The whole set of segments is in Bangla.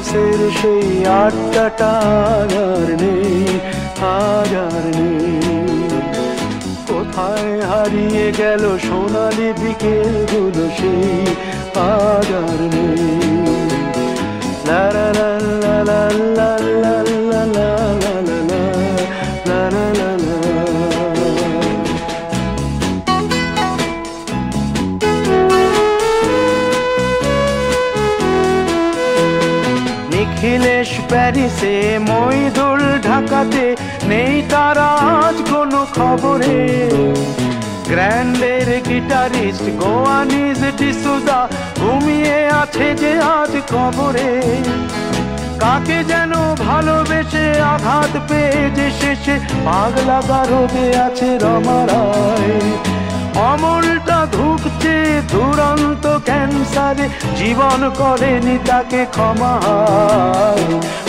হাউসের সেই আড্ডাটা আর নেই, আজ আর নেই। কোথায় হারিয়ে গেল সোনালি বিকেলগুলো সেই আজ আর নেই। লা লা লা লা লা লা লা লা লা লা লা লা লা লা। নিখিলেশ প্যারিসে, মইদুল ঢাকাতে, নেই তারা আজ কোনো খবরে। গ্র্যান্ডের গিটারিস্ট গোয়ানিজ ডিসুজা ঘুমিয়ে আছে যে আজ কবরে। কাকে যেন ভালোবেসে আঘাত পেয়ে যে শেষে পাগলা গারদে আছে রমা রায়। অমলটা ধুকছে দুরন্ত ক্যান্সারে, জীবন করেনি তাকে ক্ষমা।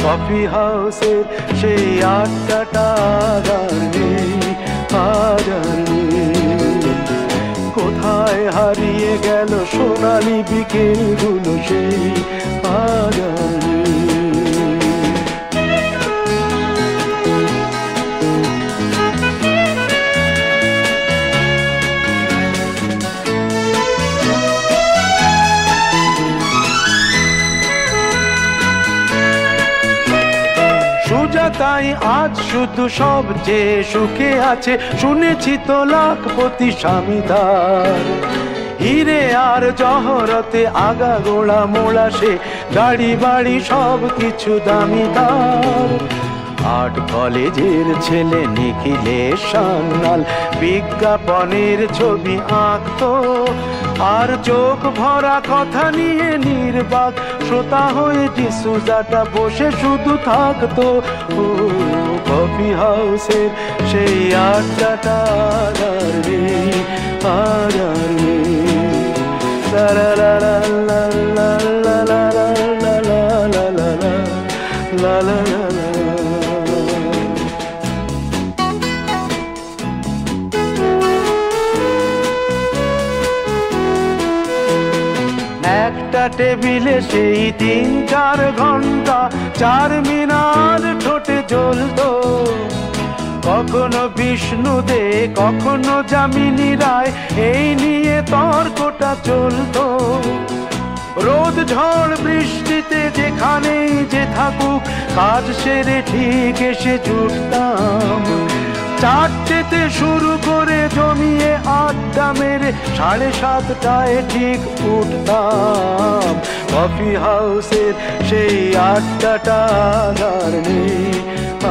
কফি হাউসের সেই আড্ডাটা আর নেই, আজ আর নেই। কোথায় হারিয়ে গেল সোনালি বিকেলগুলো সেই আজ আর নেই। তাই আজ শুধু সবচেয়ে সুখে আছে, শুনেছি তো লাখপতি স্বামীদার। হিরে আর জহরতে আগা গোড়া মোড়া সে, গাড়ি বাড়ি সব কিছু দামিদার। আর্ট কলেজের ছেলে নিখিলেশ সান্যাল বিজ্ঞাপনের ছবি আঁকতো, আর চোখ ভরা কথা নিয়ে নির্বাক শ্রোতা হয়ে ডিসুজাটা বসে শুধু থাকতো। ও কফি হাউসের সেই আড্ডাটা আর নেই, আর নেই। লা লা লা লা লা লা লা লা লা লা লা লা লা লা লা। একটা টেবিলে সেই 3-4 ঘন্টা চারমিনার ঠোঁটে জ্বলতো। কখনো বিষ্ণু দে, কখনো যামিনী রায়, এই নিয়ে তর্কটা চলতো। রোদ ঝড় বৃষ্টিতে যেখানেই যে থাকুক, কাজ সেরে ঠিক এসে জুটতাম। 4টেতে শুরু করে জমিয়ে আড্ডা মেরে 7:30টায় ঠিক উঠতাম। কফি হাউসের সেই আড্ডাটা আর নেই,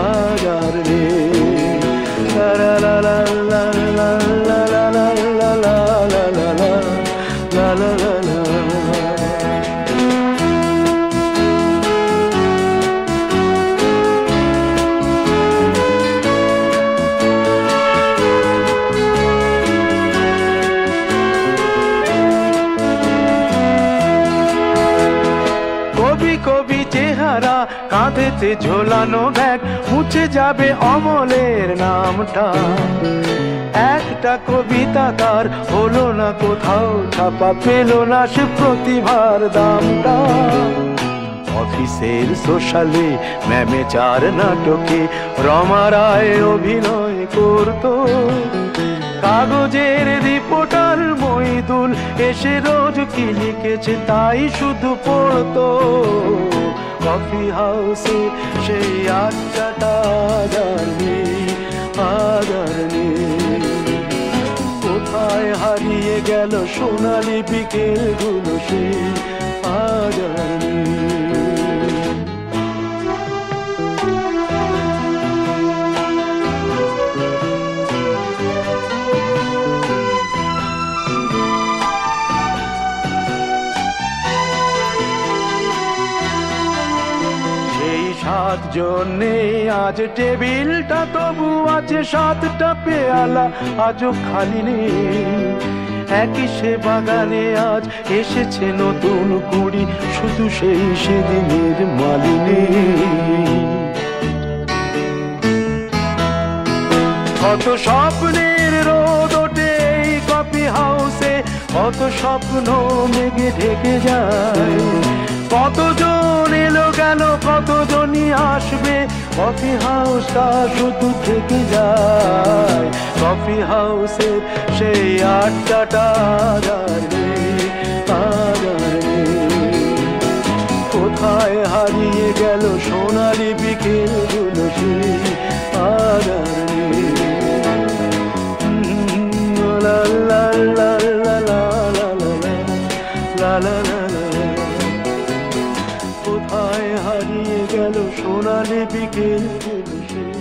আজ আর নেই। লা লা লা লা লা লা লা লা লা লা লা লা লা লা লা লা। কবি চেহারা, কাঁধেতে ঝোলানো ব্যাগ, মুছে যাবে অমলের নামটা। একটা কবিতা তার হলো না কোথাও ছাপা, পেল না সে প্রতিভার দামটা। অফিসের সোশ্যালে, ম্যামেচার নাটকে রমা রায় অভিনয় করতো। কাগজের রিপোর্টার মইদুল এসে রোজ কি লিখেছে তাই শুধু পড়তো। কফি হাউসে সেই আড্ডাটা আর নেই, আজ আর নেই। কোথায় হারিয়ে গেল সোনালি বিকেলগুলো সেই আজ আর নেই। জন্যে আজ টেবিলটা তবু আছে, 7টা পেয়ালা আজও খালি নেই। একই সে বাগানে আজ এসেছে নতুন কুড়ি, শুধু সেই সেদিনের মালিনী। কত স্বপ্নের রোদ ওঠে এই কফি হাউসে, কত স্বপ্ন মেঘে ঢেকে যায়। কতজন এলো গেল, কতজনই আসবে, কফি হাউসটা শুধু থেকে যায়। কফি হাউসের সেই আড্ডাটা আর নেই, আর নেই। কোথায় হারিয়ে গেল সোনালি বিকেলগুলো, সেই আর নেই। লা লা লা লা লা লা লা লা লা লা। কোথায় হারিয়ে গেল সোনালি বিকেলগুলো, সেই